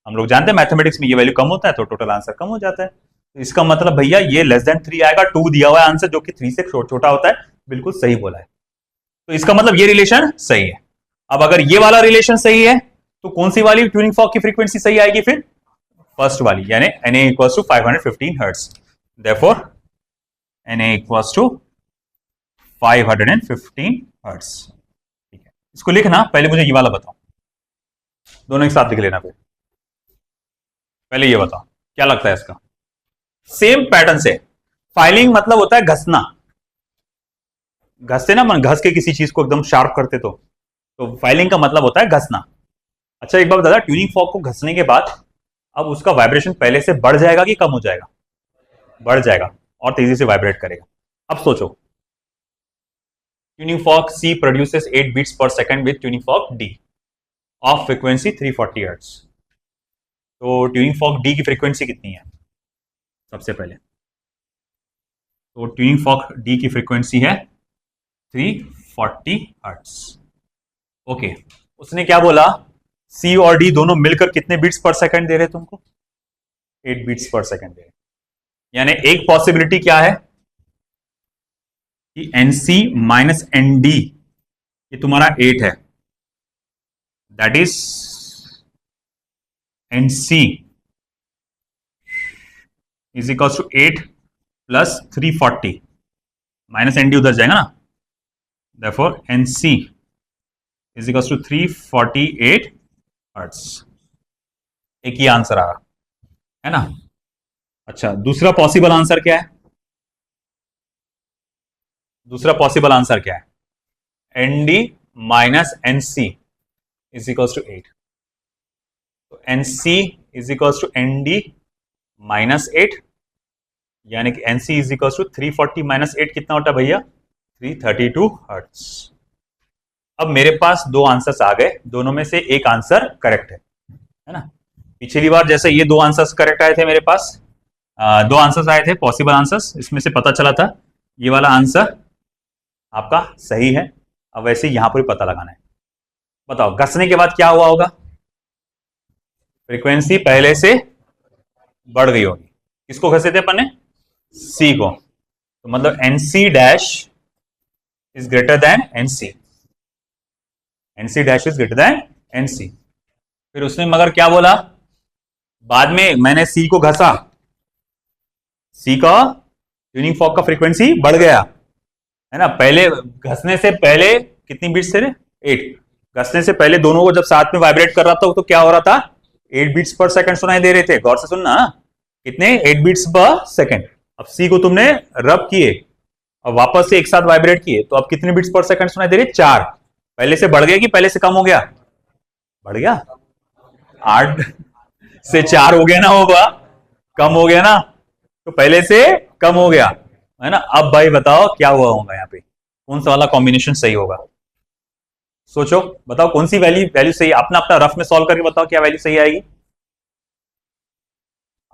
हम लोग जानते हैं मैथमेटिक्स में ये वैल्यू कम होता है तो टोटल आंसर कम हो जाता है। तो इसका मतलब भैया ये लेस देन 3 आएगा, 2 दिया हुआ है आंसर जो कि 3 से छोटा होता है, बिल्कुल सही बोला है। तो इसका मतलब ये रिलेशन सही है। अब अगर ये वाला रिलेशन सही है तो कौन सी वाली ट्यूनिंग फॉर्क की फ्रीक्वेंसी सही आएगी, फिर फर्स्ट वाली, यानी Na equals to 515 hertz. Therefore Na equals to 515 hertz. ठीक है, इसको लिखना, पहले मुझे ये वाला बताओ, दोनों एक साथ लिख लेना। फिर पहले ये बताओ क्या लगता है इसका, सेम पैटर्न से। फाइलिंग मतलब होता है घसना, घसते ना, मन घस के किसी चीज को एकदम शार्प करते तो फाइलिंग का मतलब होता है घसना। अच्छा एक बार बता, ट्यूनिंग फॉर्क को घसने के बाद अब उसका वाइब्रेशन पहले से बढ़ जाएगा कि कम हो जाएगा, बढ़ जाएगा और तेजी से वाइब्रेट करेगा। अब सोचो, ट्यूनिंग फॉर्क सी प्रोड्यूसेस 8 बीट्स पर second with tuning fork D of frequency 340 hertz. तो ट्यूनिंग फॉर्क डी की फ्रीक्वेंसी कितनी है सबसे पहले, तो ट्यूनिंग फॉर्क डी की फ्रीक्वेंसी है 340 हर्ट्ज। ओके, उसने क्या बोला, सी और डी दोनों मिलकर कितने बीट्स पर सेकंड दे रहे तुमको, 8 बीट्स पर सेकंड दे रहे। यानी एक पॉसिबिलिटी क्या है कि एनसी माइनस एनडी ये तुम्हारा 8 है, that is NC is equal to 8 plus 340, minus ND उधर जाएगा ना, therefore NC is equal to 348 hertz. एक ही आंसर आ रहा है ना। अच्छा, दूसरा पॉसिबल आंसर क्या है? दूसरा पॉसिबल आंसर क्या है? N D minus N C is equals to 8। तो N C is equals to N D minus 8, यानी कि N C is equals to 340 minus 8 कितना होता है भैया? 332 हर्ट्ज। अब मेरे पास दो आंसर्स आ गए, दोनों में से एक आंसर करेक्ट है ना। पिछली बार जैसे ये दो आंसर्स करेक्ट आए थे मेरे पास, दो आंसर्स आए थे पॉसिबल आंसर्स, इसमें से पता चला था ये वाला आंसर आपका सही है। अब वैसे यहां पर पता लगाना है। बताओ घसने के बाद क्या हुआ होगा? फ्रीक्वेंसी पहले से बढ़ गई होगी। किसको घसे थे अपन ने? सी को। तो मतलब NC dash is greater than NC, NC dash is greater than NC. फिर उसने मगर क्या बोला बाद में? मैंने सी को घसा, सी का ट्यूनिंग फॉर्क का फ्रीक्वेंसी बढ़ गया है ना। पहले घसने से पहले कितनी बीट्स थे? 8। घसने से पहले दोनों को जब साथ में वाइब्रेट कर रहा था तो क्या हो रहा था? 8 बीट्स पर सेकंड सुनाई दे रहे थे। गौर से सुनना, कितने? 8 बीट्स पर सेकंड। अब सी को तुमने रब किए और वापस से एक साथ वाइब्रेट किए तो अब कितने बीट्स पर सेकंड सुनाई दे रहे? 4। पहले से बढ़ गया कि पहले से कम हो गया? बढ़ गया। 8 से 4 हो गया ना, होगा कम हो गया ना, तो पहले से कम हो गया है ना। अब भाई बताओ क्या हुआ होगा यहाँ पे? कौन सा वाला कॉम्बिनेशन सही होगा? सोचो, बताओ कौन सी वैल्यू वैल्यू सही? अपना अपना रफ में सॉल्व करके बताओ क्या वैल्यू सही आएगी।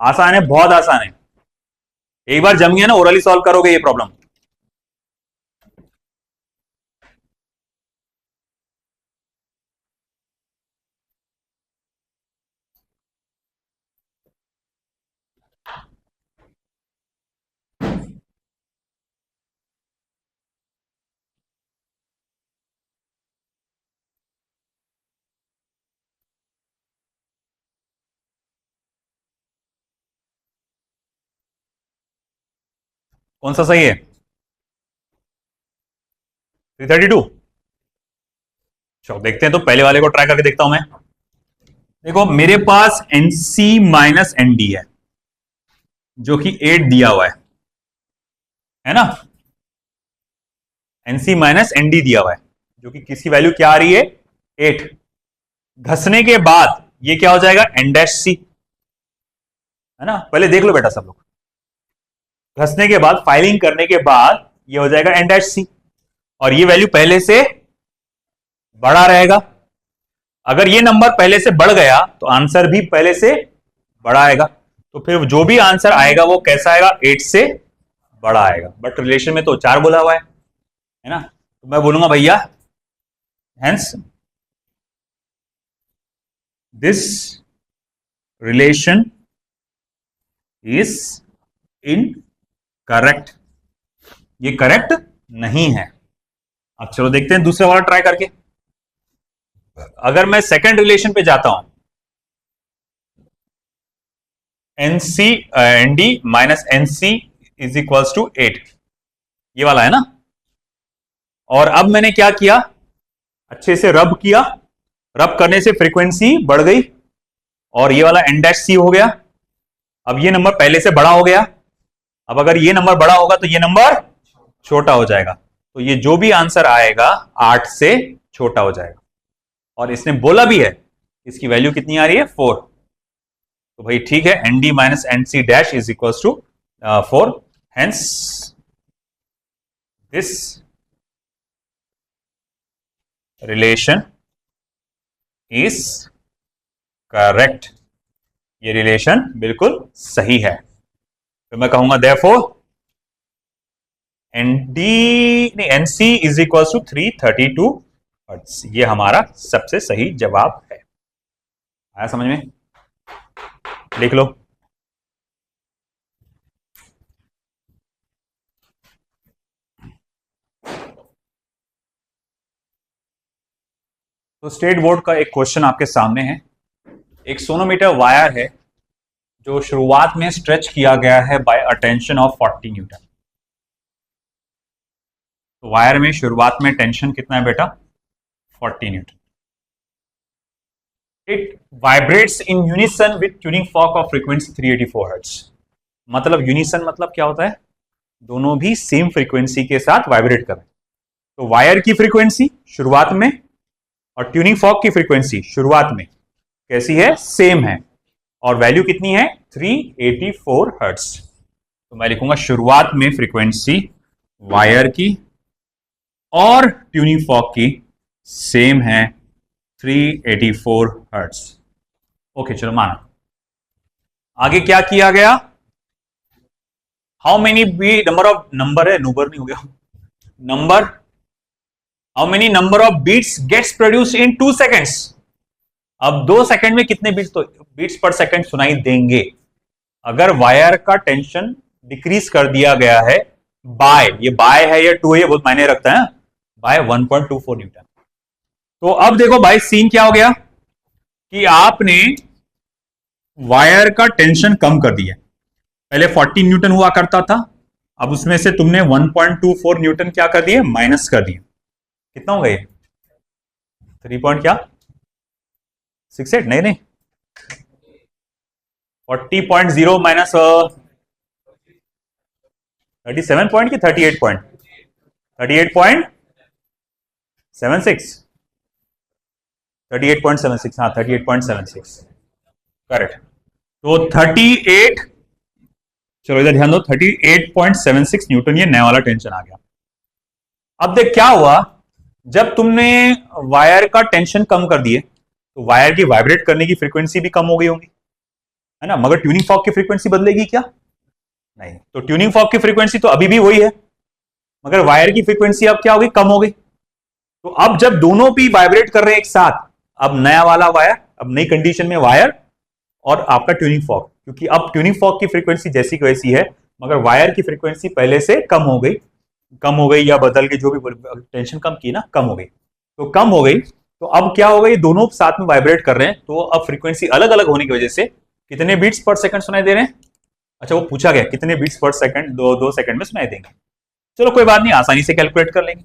आसान है, बहुत आसान है। एक बार जम गया ना, ओरली सॉल्व करोगे ये प्रॉब्लम। कौन सा सही है? 332। चलो देखते हैं, तो पहले वाले को ट्राई करके देखता हूं मैं। देखो मेरे पास एनसी माइनस एनडी है जो कि 8 दिया हुआ है ना। एनसी माइनस एनडी दिया हुआ है जो कि किसकी वैल्यू क्या आ रही है? 8। घसने के बाद ये क्या हो जाएगा? एन डैश सी है ना। पहले देख लो बेटा सब लोग, घसने के बाद फाइलिंग करने के बाद ये हो जाएगा एन डैश सी, और ये वैल्यू पहले से बड़ा रहेगा। अगर ये नंबर पहले से बढ़ गया तो आंसर भी पहले से बड़ा आएगा। तो फिर जो भी आंसर आएगा वो कैसा आएगा? 8 से बड़ा आएगा। बट रिलेशन में तो 4 बोला हुआ है ना। तो मैं बोलूंगा भैया hence this relation is incorrect, ये करेक्ट नहीं है। अब चलो देखते हैं दूसरा वाला ट्राई करके। अगर मैं सेकंड रिलेशन पे जाता हूं, NC ND minus NC is equals to 8, ये वाला है ना। और अब मैंने क्या किया? अच्छे से रब किया, रब करने से फ्रीक्वेंसी बढ़ गई और ये वाला एन डैश सी हो गया। अब ये नंबर पहले से बड़ा हो गया। अब अगर ये नंबर बड़ा होगा तो ये नंबर छोटा हो जाएगा। तो ये जो भी आंसर आएगा 8 से छोटा हो जाएगा। और इसने बोला भी है इसकी वैल्यू कितनी आ रही है? 4। तो भाई ठीक है, N D minus N C dash is equal to 4। Hence this relation is correct, ये रिलेशन बिल्कुल सही है। तो मैं कहूंगा therefore NC is equal to 332 hertz, ये हमारा सबसे सही जवाब है। आया समझ में? लिख लो। तो स्टेट बोर्ड का एक क्वेश्चन आपके सामने है। एक सोनोमीटर वायर है जो शुरुआत में स्ट्रेच किया गया है by a tension of 40 newton. तो वायर में शुरुआत में टेंशन कितना है बेटा? 40 newton. It vibrates in unison with tuning fork of frequency 384 hertz. मतलब यूनिसन मतलब क्या होता है, दोनों भी सेम फ्रीक्वेंसी के साथ वाइब्रेट कर रहे हैं। तो वायर की फ्रीक्वेंसी शुरुआत में और ट्यूनिंग फॉर्क की फ्रीक्वेंसी शुरुआत में कैसी है, सेम है, और वैल्यू कितनी है 384 हर्ट्ज। तो मैं लिखूंगा शुरुआत में फ्रीक्वेंसी वायर की और ट्यूनिंग फॉर्क की सेम है 384 हर्ट्ज। ओके चलो माना। आगे क्या किया गया, how many B number of number है, नंबर नहीं हो गया, number, how many number of beats gets produce in 2 seconds. अब 2 सेकंड में कितने बीट्स, तो बीट्स पर सेकंड सुनाई देंगे अगर वायर का टेंशन डिक्रीज कर दिया गया है बाय, ये बाय है या टू है, ये बहुत मायने रखता है, बाय 1.24 न्यूटन। तो अब देखो भाई सीन क्या हो गया कि आपने वायर का टेंशन कम कर दिया। पहले 40 न्यूटन हुआ करता था, अब उसमें से तुमने 1.24 न्यूटन क्या कर दिए, माइनस कर दिए। कितना हो गया, 3 पॉइंट क्या 68, नहीं नहीं 40.0 माइनस 37 पॉइंट की 38 पॉइंट, 38.76, 38.76, हाँ 38.76 करेक्ट। तो 38, चलो इधर ध्यान दो, 38.76 न्यूटन ये नया वाला टेंशन आ गया। अब देख क्या हुआ, जब तुमने वायर का टेंशन कम कर दिए तो वायर की वाइब्रेट करने की फ्रीक्वेंसी भी कम हो गई होगी, है ना, मगर ट्यूनिंग फॉर्क की फ्रीक्वेंसी बदलेगी क्या, नहीं। तो ट्यूनिंग फॉर्क की फ्रीक्वेंसी तो अभी भी वही है, मगर वायर की फ्रीक्वेंसी अब क्या हो गई, कम हो गई। तो अब जब दोनों भी वाइब्रेट कर रहे हैं एक साथ, अब नया वाला वायर, अब नई कंडीशन में वायर और आपका ट्यूनिंग फॉर्क, क्योंकि अब ट्यूनिंग फॉर्क की फ्रीक्वेंसी जैसी की वैसी है, मगर वायर की फ्रीक्वेंसी पहले से कम हो गई या बदल गई, जो भी टेंशन कम की ना, कम हो गई। तो कम हो गई, तो अब क्या हो गई, दोनों साथ में वाइब्रेट कर रहे हैं, तो अब फ्रीक्वेंसी अलग अलग होने की वजह से कितने बीट्स पर सेकंड सुनाई दे रहे हैं। अच्छा वो पूछा गया कितने बीट्स पर सेकंड, दो सेकंड में सुनाई देंगे। चलो कोई बात नहीं, आसानी से कैलकुलेट कर लेंगे।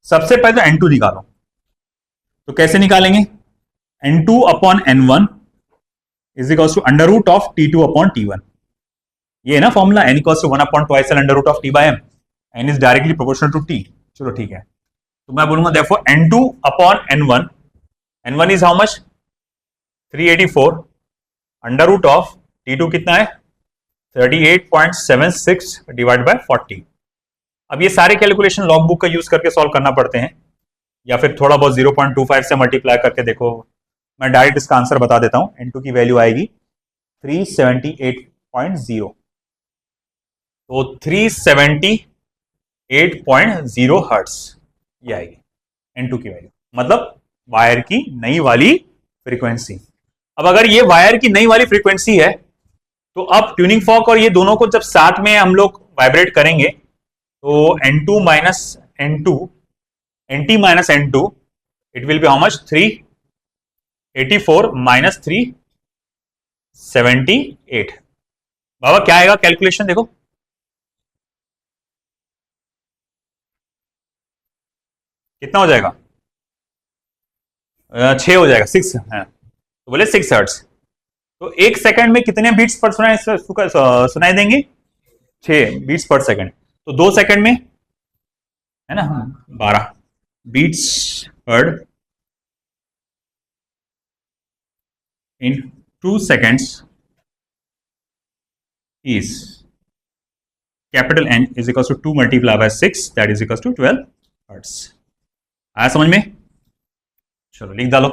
सबसे पहले तो N2 निकालो, तो कैसे निकालेंगे, N2 upon N1 is equals to under root of T2 upon T1। ये है ना formula, N equals to 1 upon twice under root of T by M, N is directly proportional to T। चलो ठीक है, तो मैं बोलूंगा therefore N2 upon N1, N1 is how much 384 under root of T2 कितना है 38.76 डिवाइड बाय 40। अब ये सारे कैलकुलेशन लॉग बुक का यूज करके सॉल्व करना पड़ते हैं, या फिर थोड़ा बहुत 0.25 से मल्टीप्लाई करके देखो। मैं डायरेक्ट इसका आंसर बता देता हूं, N2 की वैल्यू आएगी 378.0। तो 378.0 हर्ट्ज ये आएगी N2 की वैल्यू, मतलब वायर की नई वाली फ्रीक्वेंसी। अब अगर ये वायर की नई वाली फ्रीक्वेंसी है, तो अब ट्यूनिंग फॉर्क और ये दोनों को जब साथ में हम लोग वाइब्रेट करेंगे, तो N2 minus N2, NT minus N2, it will be how much 384 minus 378। बाबा क्या आएगा कैलकुलेशन देखो, कितना हो जाएगा, 6 हो जाएगा, 6 है, तो बोले 6 हर्ट्ज। तो एक सेकंड में कितने बीट्स पर सुनाई देंगे, 6 बीट्स पर सेकंड। तो 2 सेकंड में है ना 12 beats heard in 2 seconds is capital N is equals to 2 multiplied by 6, that is equals to 12 hertz। आया समझ में, चलो लिख डालो।